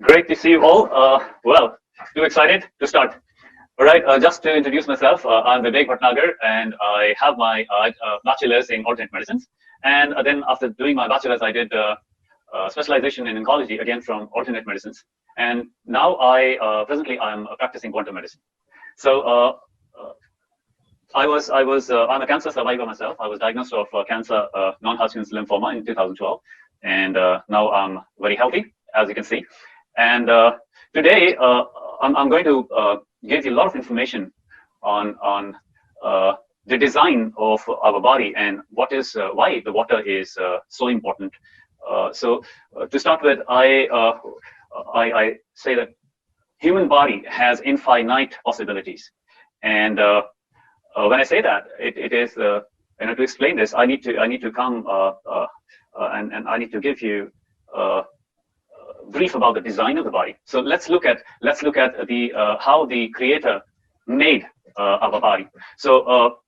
Great to see you all. Well, too excited to start. All right, just to introduce myself, I'm VIVEK BHATNAGAR, and I have my bachelor's in alternate medicines. And then after doing my bachelor's, I did specialization in oncology, again from alternate medicines. And now presently I'm practicing quantum medicine. So I'm a cancer survivor myself. I was diagnosed of cancer, non-Hodgkin's lymphoma in 2012, and now I'm very healthy, as you can see. And today I'm going to give you a lot of information on the design of our body and what is why the water is so important. So to start with, I say that human body has infinite possibilities, and when I say that, it is to explain this, I need to come and I need to give you brief about the design of the body. So let's look at the how the creator made our body. So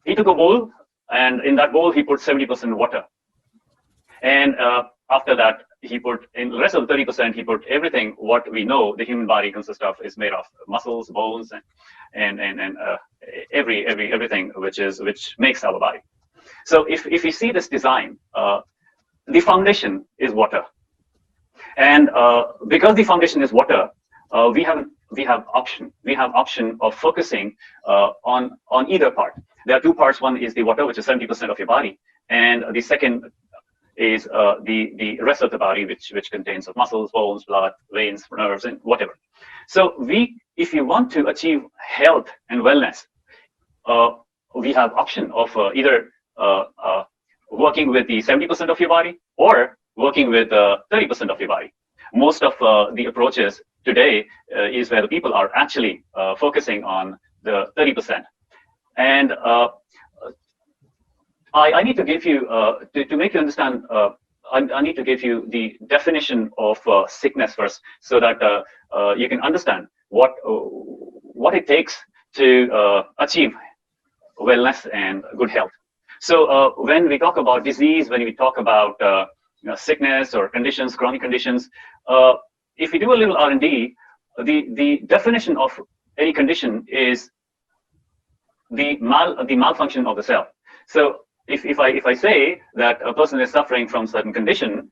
he took a bowl, and in that bowl he put 70% water, and after that he put in the rest of the 30%, he put everything what we know the human body consists of, is made of muscles, bones, and everything which makes our body. So if you see this design, the foundation is water. And because the foundation is water, we have option of focusing on either part. There are two parts. One is the water, which is 70% of your body, and the second is the rest of the body, which contains of muscles, bones, blood, veins, nerves, and whatever. So if you want to achieve health and wellness, we have option of either working with the 70% of your body or working with 30% of your body. Most of the approaches today is where the people are actually focusing on the 30%. And I need to give you, to make you understand, I need to give you the definition of sickness first, so that you can understand what it takes to achieve wellness and good health. So when we talk about disease, when we talk about sickness or conditions, chronic conditions, if we do a little R&D, the definition of any condition is the malfunction of the cell. So if I say that a person is suffering from certain condition,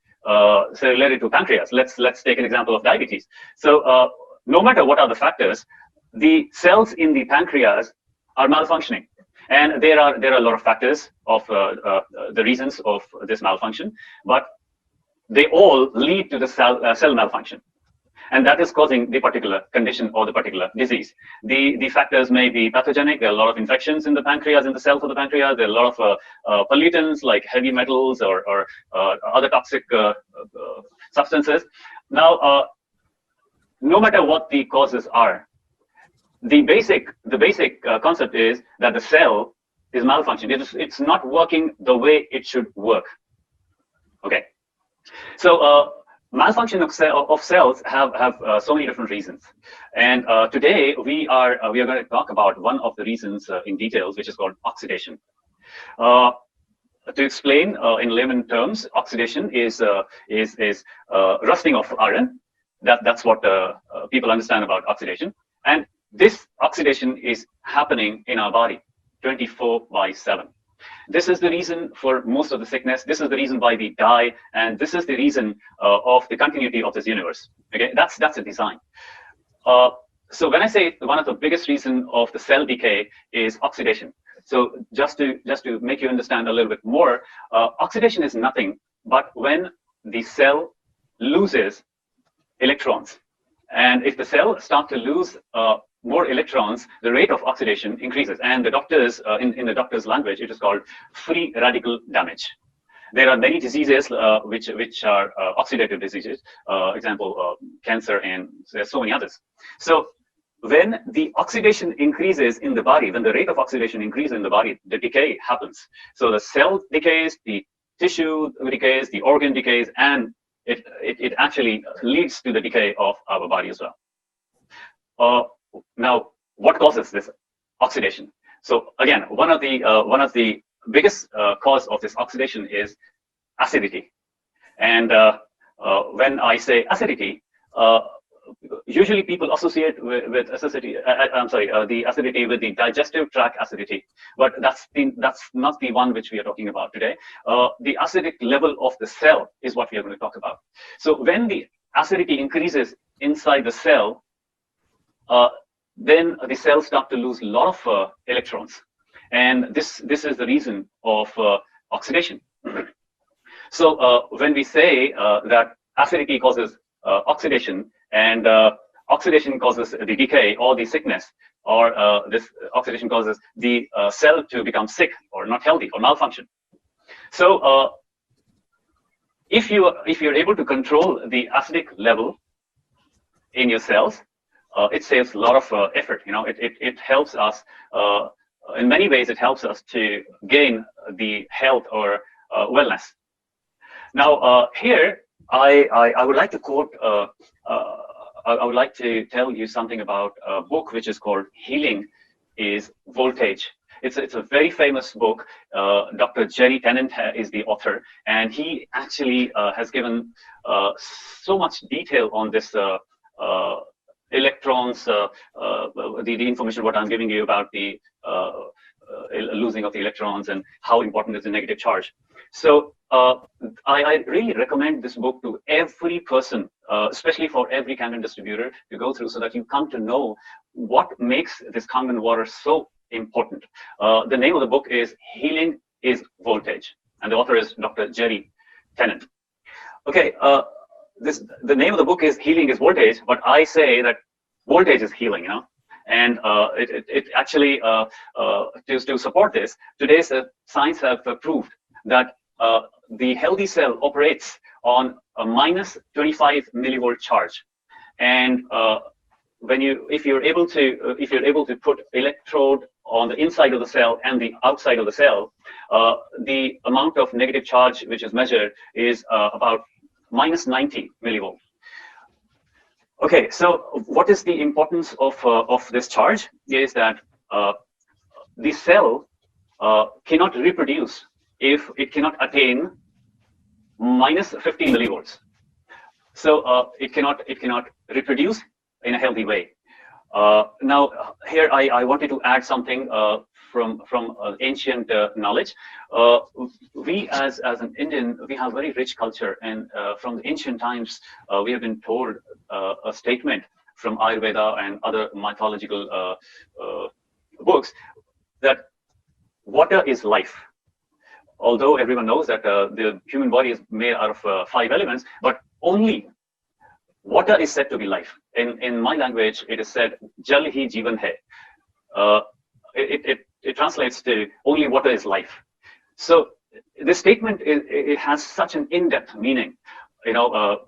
say related to pancreas, let's take an example of diabetes. So no matter what are the factors, the cells in the pancreas are malfunctioning. And there are a lot of factors of the reasons of this malfunction, but they all lead to the cell malfunction, and that is causing the particular condition or the particular disease. The factors may be pathogenic. There are a lot of infections in the pancreas, in the cells of the pancreas. There are a lot of pollutants like heavy metals or other toxic substances. Now, no matter what the causes are, the basic concept is that the cell is malfunctioning. It's not working the way it should work. Okay, so malfunction of cells have so many different reasons, and today we are going to talk about one of the reasons in details, which is called oxidation. To explain in layman terms, oxidation is rusting of iron. That's what people understand about oxidation, and this oxidation is happening in our body 24/7. This is the reason for most of the sickness. This is the reason why we die, and this is the reason of the continuity of this universe. Okay, that's a design. So when I say one of the biggest reason of the cell decay is oxidation, so just to make you understand a little bit more, oxidation is nothing but when the cell loses electrons, and if the cell starts to lose more electrons, the rate of oxidation increases. And the doctors, in the doctor's language, it is called free radical damage. There are many diseases which are oxidative diseases, example, cancer, and there's so many others. So when the oxidation increases in the body, when the rate of oxidation increases in the body, the decay happens. So the cell decays, the tissue decays, the organ decays, and it actually leads to the decay of our body as well. Now, what causes this oxidation? So again, one of the biggest cause of this oxidation is acidity. And when I say acidity, usually people associate with acidity, the acidity with the digestive tract acidity, but that's not the one which we are talking about today. The acidic level of the cell is what we are going to talk about. So when the acidity increases inside the cell, then the cells start to lose a lot of electrons, and this is the reason of oxidation. So when we say that acidity causes oxidation, and oxidation causes the decay or the sickness, or this oxidation causes the cell to become sick or not healthy or malfunction. So if you're able to control the acidic level in your cells, it saves a lot of effort. You know, it helps us in many ways. It helps us to gain the health or wellness. Now here I would like to quote. I would like to tell you something about a book which is called "Healing is Voltage." It's a very famous book. Dr. Jerry Tennant is the author, and he actually has given so much detail on this electrons, the information what I'm giving you about the losing of the electrons and how important is the negative charge. So I really recommend this book to every person, especially for every Kangen distributor, to go through, so that you come to know what makes this Kangen water so important. The name of the book is "Healing is Voltage," and the author is Dr. Jerry Tennant. Okay, the name of the book is "Healing is Voltage," but I say that voltage is healing, you know. And it actually, to support this, today's science have proved that the healthy cell operates on a minus 25 millivolt charge, and if you're able to put electrode on the inside of the cell and the outside of the cell, the amount of negative charge which is measured is about minus 90 millivolt. Okay, so what is the importance of this charge? Is that the cell cannot reproduce if it cannot attain minus 50 millivolts. So it cannot reproduce in a healthy way. Now here I wanted to add something from ancient knowledge. We as an Indian, we have very rich culture, and from the ancient times we have been told a statement from Ayurveda and other mythological books that water is life. Although everyone knows that the human body is made out of 5 elements, but only water is said to be life. In my language, it is said 𝗙𝐺𝗕𝗂. It translates to only water is life. So this statement it has such an in-depth meaning, you know,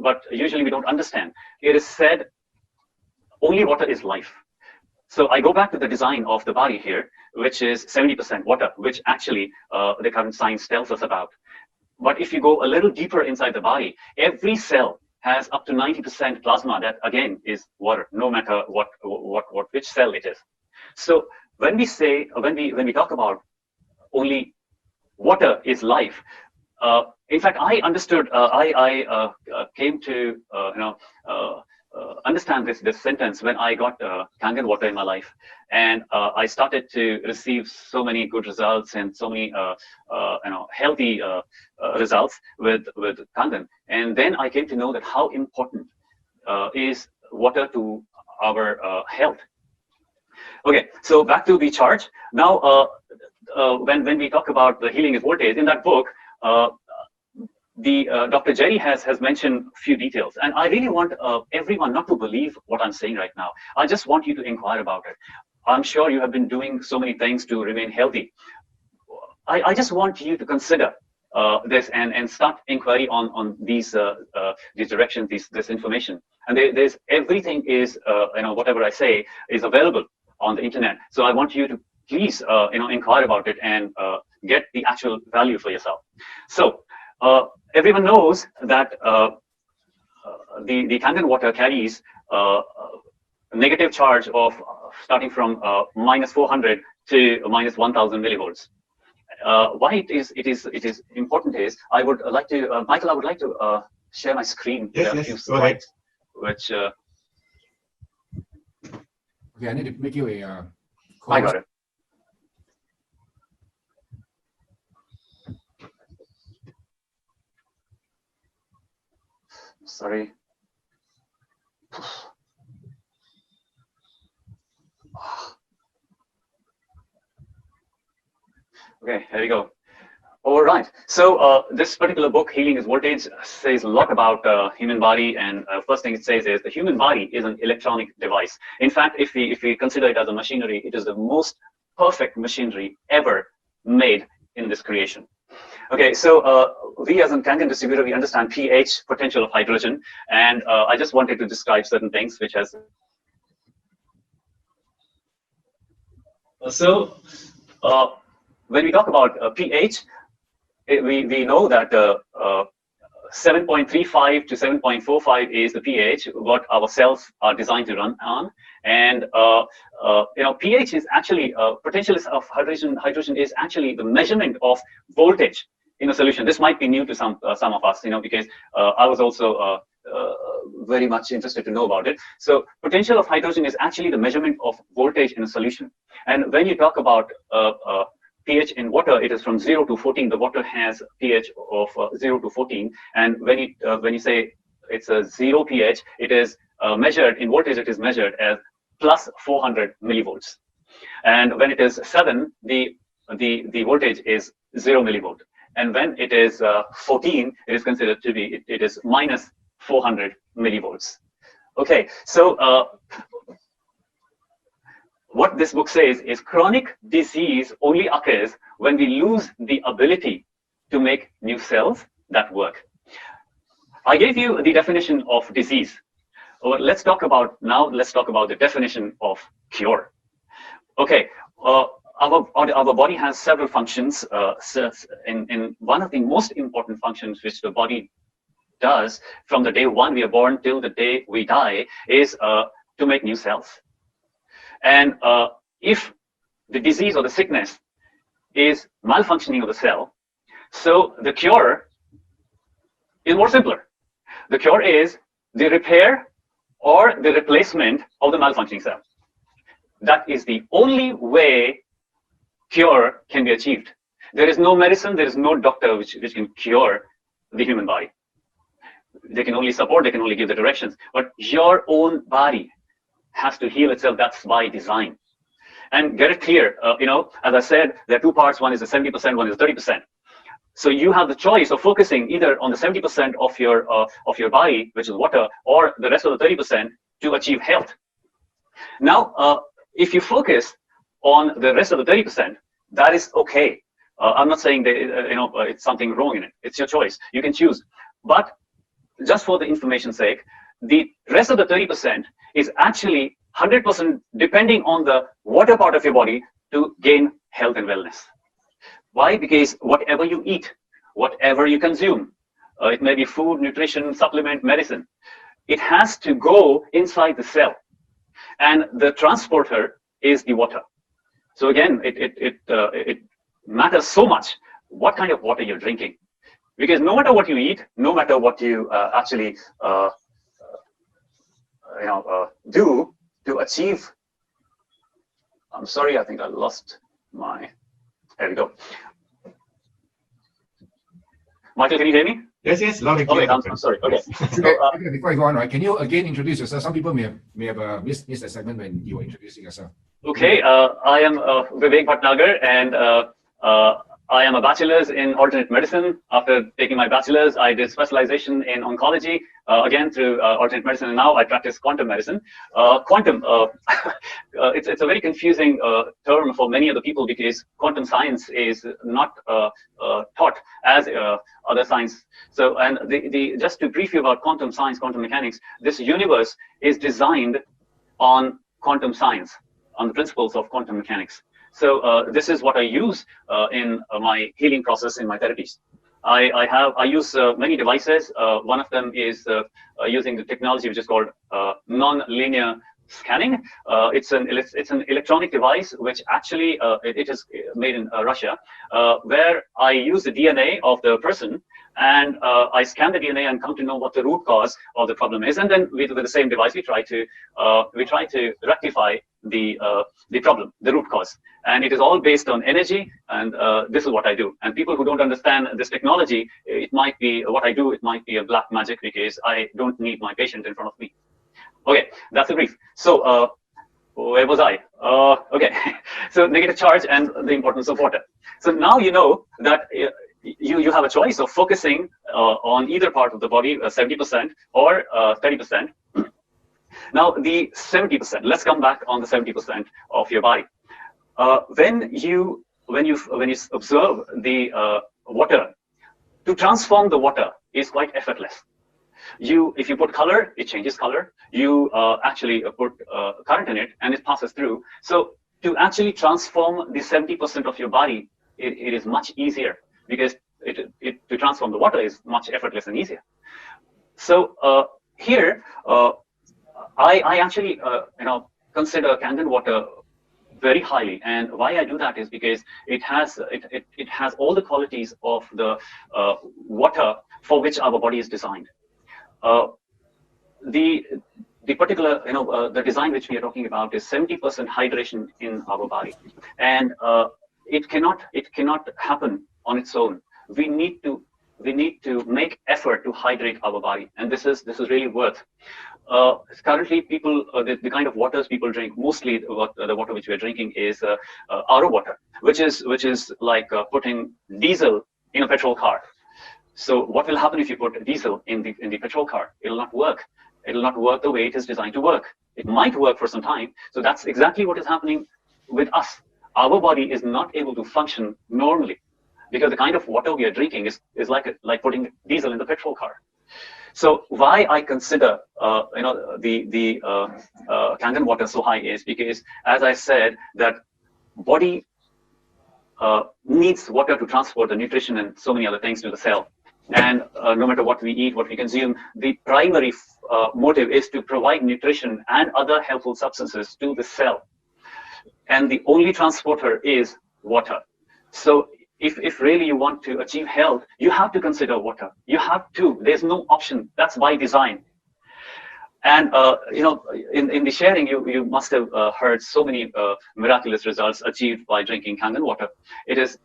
but usually we don't understand. It is said only water is life. So I go back to the design of the body here, which is 70% water, which actually the current science tells us about. But if you go a little deeper inside the body, every cell has up to 90% plasma that again is water, no matter which cell it is. So when we say, when we talk about only water is life, in fact, I understood, I came to understand this sentence when I got Kangen water in my life, and I started to receive so many good results and so many healthy results with Kangen. And then I came to know that how important is water to our health. Okay, so back to the charge. Now, when we talk about the healing is voltage, in that book, Dr. Jerry has mentioned a few details, and I really want everyone not to believe what I'm saying right now. I just want you to inquire about it. I'm sure you have been doing so many things to remain healthy. I just want you to consider this and start inquiry on these directions, this information. And there's everything is whatever I say is available on the internet. So I want you to please inquire about it and get the actual value for yourself. So everyone knows that the Kangen water carries a negative charge of starting from minus 400 to minus 1000 millivolts. Why it is important is I would like to Michael, I would like to share my screen. Yes, go ahead. which. Okay, I need to make you a. I got it. Sorry. Okay, here we go. All right. So this particular book, Healing is Voltage, says a lot about human body. And first thing it says is the human body is an electronic device. In fact, if we consider it as a machinery, it is the most perfect machinery ever made in this creation. Okay, so we as a tangent distributor, we understand pH, potential of hydrogen, and I just wanted to describe certain things which has. So when we talk about pH, we know that 7.35 to 7.45 is the pH what our cells are designed to run on, and pH is actually potential of hydrogen is actually the measurement of voltage in a solution. This might be new to some of us, because I was also very much interested to know about it. So potential of hydrogen is actually the measurement of voltage in a solution. And when you talk about pH in water, it is from 0 to 14. The water has pH of 0 to 14. And when you say it's a 0 pH, it is measured in voltage. It is measured as plus 400 millivolts. And when it is 7, the voltage is 0 millivolt. And when it is 14, it is considered to be it is minus 400 millivolts. Okay, so what this book says is chronic disease only occurs when we lose the ability to make new cells that work. I gave you the definition of disease. Well, let's talk about the definition of cure. Okay, our body has several functions. In one of the most important functions which the body does from the day one we are born till the day we die is to make new cells. And if the disease or the sickness is malfunctioning of the cell, so the cure is more simpler. The cure is the repair or the replacement of the malfunctioning cell. That is the only way cure can be achieved. There is no medicine, there is no doctor which can cure the human body. They can only support, they can only give the directions, but your own body has to heal itself. That's by design. And get it clear, as I said, there are two parts. One is the 70%, one is 30%. So you have the choice of focusing either on the 70% of your body, which is water, or the rest of the 30% to achieve health. Now, if you focus on the rest of the 30%, that is okay. I'm not saying that it's something wrong in it. It's your choice. You can choose. But just for the information's sake, the rest of the 30% is actually 100% depending on the water part of your body to gain health and wellness. Why? Because whatever you eat, whatever you consume, it may be food, nutrition, supplement, medicine, it has to go inside the cell. And the transporter is the water. So again, it matters so much what kind of water you're drinking. Because no matter what you eat, no matter what you actually do to achieve. I'm sorry, I think I lost my. There we go. Michael, can you hear me? Yes, loud and clear. Okay, I'm sorry. Okay. So, before you go on, right, can you again introduce yourself? Some people may have missed the segment when you were introducing yourself. Okay, I am VIVEK BHATNAGAR, and I am a bachelor's in alternate medicine. After taking my bachelor's, I did specialization in oncology, again through alternate medicine, and now I practice quantum medicine. Quantum, it's a very confusing term for many of the people because quantum science is not taught as other science. So, and just to brief you about quantum science, quantum mechanics, this universe is designed on quantum science, on the principles of quantum mechanics. So this is what I use in my healing process in my therapies. I use many devices. One of them is using the technology which is called non-linear scanning. It's an electronic device which actually it is made in Russia, where I use the DNA of the person, and I scan the DNA and come to know what the root cause of the problem is, and then with the same device we try to rectify the problem, the root cause. And it is all based on energy, and this is what I do. And people who don't understand this technology, it might be what I do, it might be a black magic, because I don't need my patient in front of me. Okay, that's a brief. So where was I? Okay, so negative charge and the importance of water. So now you know that you have a choice of focusing on either part of the body, 70% or 30%. Now the 70%, let's come back on the 70% of your body. When you observe the water, to transform the water is quite effortless. If you put color, it changes color. You actually put current in it, and it passes through. So to actually transform the 70% of your body, it is much easier, because to transform the water is much effortless and easier. So here, I actually consider Kangen water very highly, and why I do that is because it has all the qualities of the water for which our body is designed. The particular the design which we are talking about is 70% hydration in our body, and it cannot happen on its own. We need to make effort to hydrate our body, and this is really worth. Currently, people the kind of waters people drink, mostly the water which we are drinking is RO water, which is like putting diesel in a petrol car. So what will happen if you put diesel in the petrol car? It will not work. It will not work the way it is designed to work. It might work for some time. So that's exactly what is happening with us. Our body is not able to function normally, because the kind of water we are drinking is like putting diesel in the petrol car. So why I consider the Kangen water so high is because, as I said, that body needs water to transport the nutrition and so many other things to the cell. And no matter what we eat, what we consume, the primary motive is to provide nutrition and other helpful substances to the cell. And the only transporter is water. So if really you want to achieve health, you have to consider water. You have to. There's no option. That's by design. And in the sharing, you must have heard so many miraculous results achieved by drinking Kangen water. It is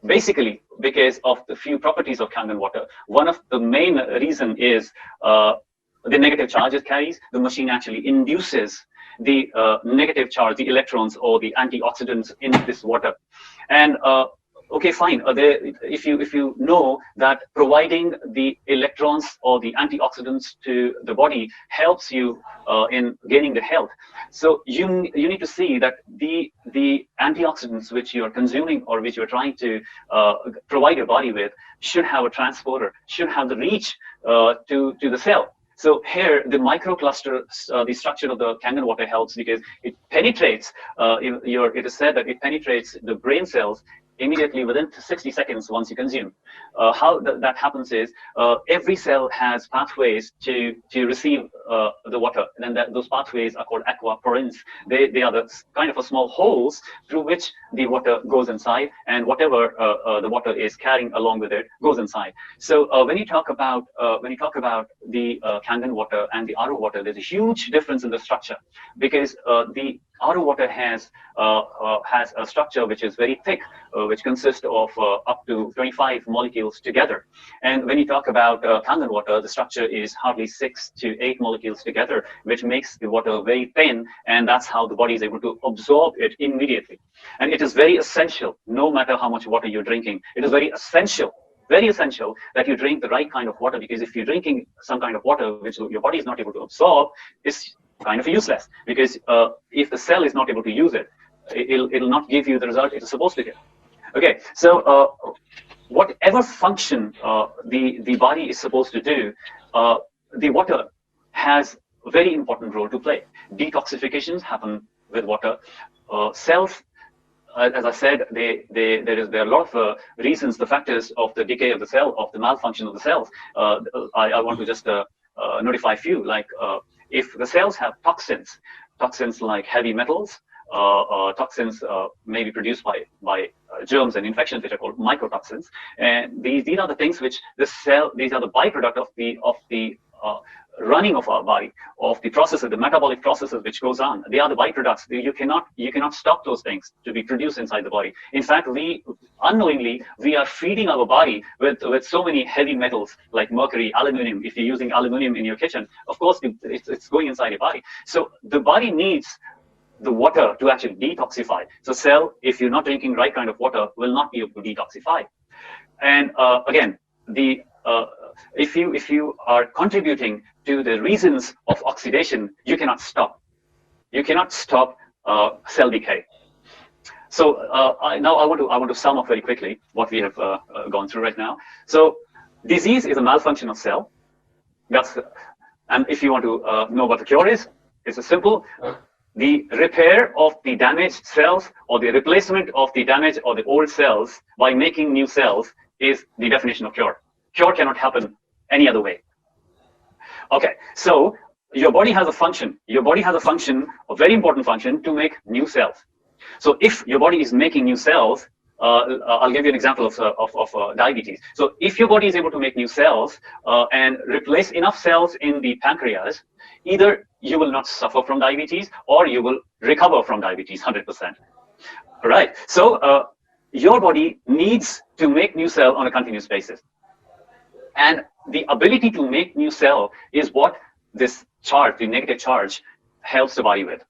basically because of the few properties of Kangen water. One of the main reason is the negative charge it carries. The machine actually induces the negative charge, the electrons or the antioxidants in this water. And okay, fine. If you know that providing the electrons or the antioxidants to the body helps you in gaining the health, so you need to see that the antioxidants which you are consuming or which you are trying to provide your body with should have a transporter, should have the reach to the cell. So here, the microcluster, the structure of the Kangen water helps because it penetrates. It is said that it penetrates the brain cells immediately within 60 seconds once you consume. How that happens is every cell has pathways to receive the water, and then those pathways are called aqua porins. They are the kind of a small holes through which the water goes inside, and whatever the water is carrying along with it goes inside. So when you talk about the Kangen water and the RO water, there's a huge difference in the structure, because the RO water has a structure which is very thick, which consists of up to 25 molecules together. And when you talk about Kangen water, the structure is hardly 6 to 8 molecules together, which makes the water very thin, and that's how the body is able to absorb it immediately. And it is very essential, no matter how much water you're drinking, it is very essential that you drink the right kind of water, because if you're drinking some kind of water which your body is not able to absorb, it's kind of useless, because if the cell is not able to use it, it'll not give you the result it is supposed to give. Okay, so whatever function the body is supposed to do, the water has a very important role to play. Detoxifications happen with water. Cells, as I said, there are a lot of reasons, the factors of the decay of the cell, of the malfunction of the cells. I want to just notify a few, like if the cells have toxins like heavy metals, toxins may be produced by germs and infections, which are called mycotoxins, and these are the things which these are the byproduct of the running of our body, of the processes, the metabolic processes which goes on. They are the byproducts. You cannot stop those things to be produced inside the body. In fact, unknowingly we are feeding our body with so many heavy metals like mercury, aluminum. If you're using aluminum in your kitchen, of course it's going inside your body. So the body needs the water to actually detoxify. So cell, if you're not drinking right kind of water, will not be able to detoxify. And again, if you are contributing to the reasons of oxidation, you cannot stop. You cannot stop cell decay. So now I want to sum up very quickly what we have gone through right now. So disease is a malfunction of cell. And if you want to know what the cure is, it's a simple. The repair of the damaged cells or the replacement of the damaged or the old cells by making new cells is the definition of cure. Cure cannot happen any other way. Okay, so your body has a function. Your body has a function, a very important function, to make new cells. So if your body is making new cells, I'll give you an example of diabetes. So if your body is able to make new cells and replace enough cells in the pancreas, either you will not suffer from diabetes or you will recover from diabetes 100%. All right. So your body needs to make new cell on a continuous basis. And the ability to make new cell is what this charge, the negative charge, helps the body with.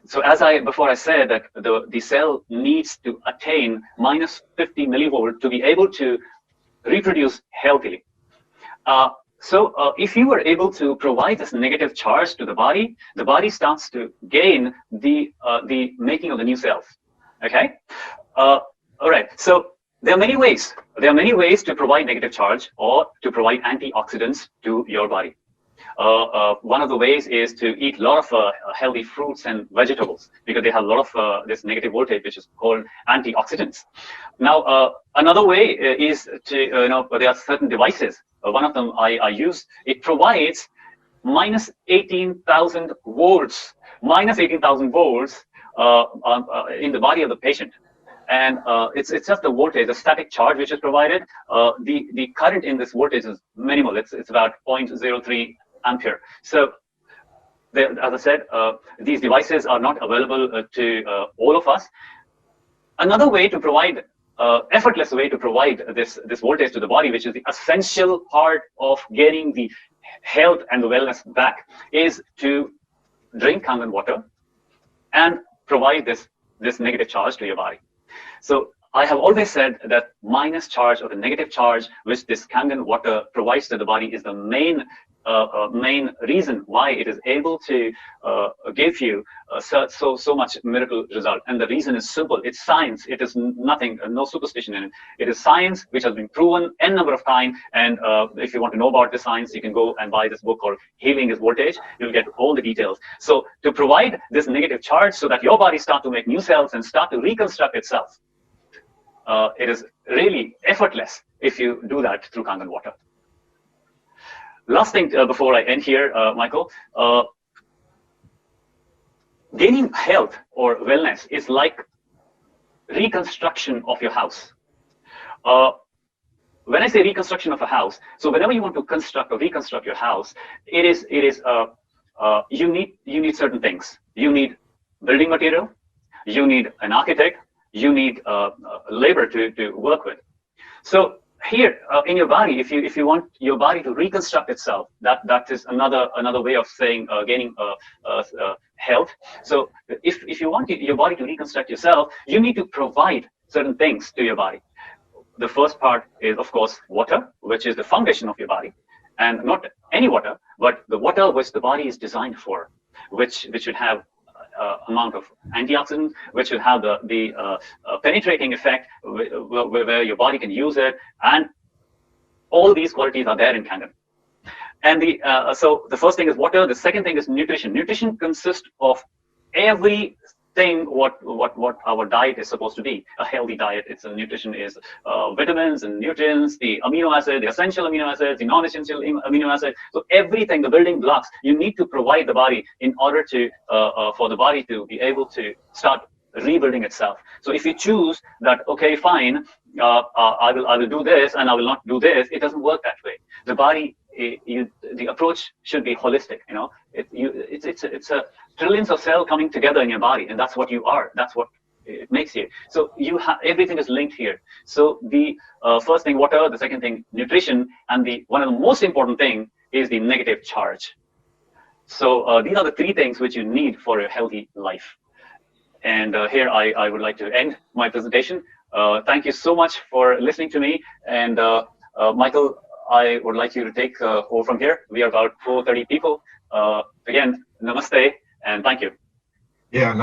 So as before I said that the cell needs to attain minus 50 millivolt to be able to reproduce healthily. So if you were able to provide this negative charge to the body starts to gain the making of the new cells. Okay. All right. So there are many ways. There are many ways to provide negative charge or to provide antioxidants to your body. One of the ways is to eat a lot of healthy fruits and vegetables because they have a lot of this negative voltage, which is called antioxidants. Now, another way is to, there are certain devices. One of them I use. It provides minus 18,000 volts, in the body of the patient. And it's just the voltage, the static charge which is provided. The current in this voltage is minimal. It's about 0.03 ampere. So, as I said, these devices are not available to all of us. Another way to provide, effortless way to provide this voltage to the body, which is the essential part of getting the health and the wellness back, is to drink Kangen water and provide this negative charge to your body. So I have always said that minus charge or the negative charge which this Kangen water provides to the body is the main reason why it is able to give you so much miracle result. And the reason is simple. It's science. It is nothing, no superstition in it. It is science which has been proven n number of times. And if you want to know about the science, you can go and buy this book called Healing is Voltage. You'll get all the details. So to provide this negative charge so that your body start to make new cells and start to reconstruct itself, it is really effortless if you do that through Kangen water. Last thing before I end here, Michael, gaining health or wellness is like reconstruction of your house. When I say reconstruction of a house, so whenever you want to construct or reconstruct your house, you need certain things. You need building material, you need an architect, you need labor to work with. So here in your body, if you want your body to reconstruct itself, that is another way of saying gaining health. So if you want your body to reconstruct yourself, you need to provide certain things to your body. The first part is, of course, water, which is the foundation of your body, and not any water, but the water which the body is designed for, which should have amount of antioxidants, which will have the penetrating effect where your body can use it, and all these qualities are there in Kangen. And so the first thing is water. The second thing is nutrition. Nutrition consists of every thing what our diet is supposed to be. A healthy diet, its nutrition is vitamins and nutrients, the amino acids, the essential amino acids, the non-essential amino acids. So everything, the building blocks, you need to provide the body in order to for the body to be able to start rebuilding itself. So if you choose that, okay, fine, I will do this and I will not do this, it doesn't work that way. The body, the approach should be holistic. You know, it's a trillions of cells coming together in your body, and that's what you are. That's what it makes you. So you have everything is linked here. So the first thing, water. The second thing, nutrition, and the one of the most important thing is the negative charge. So these are the three things which you need for a healthy life. And here I would like to end my presentation. Thank you so much for listening to me. And Michael, I would like you to take over from here. We are about 430 people. Again, namaste and thank you. Yeah.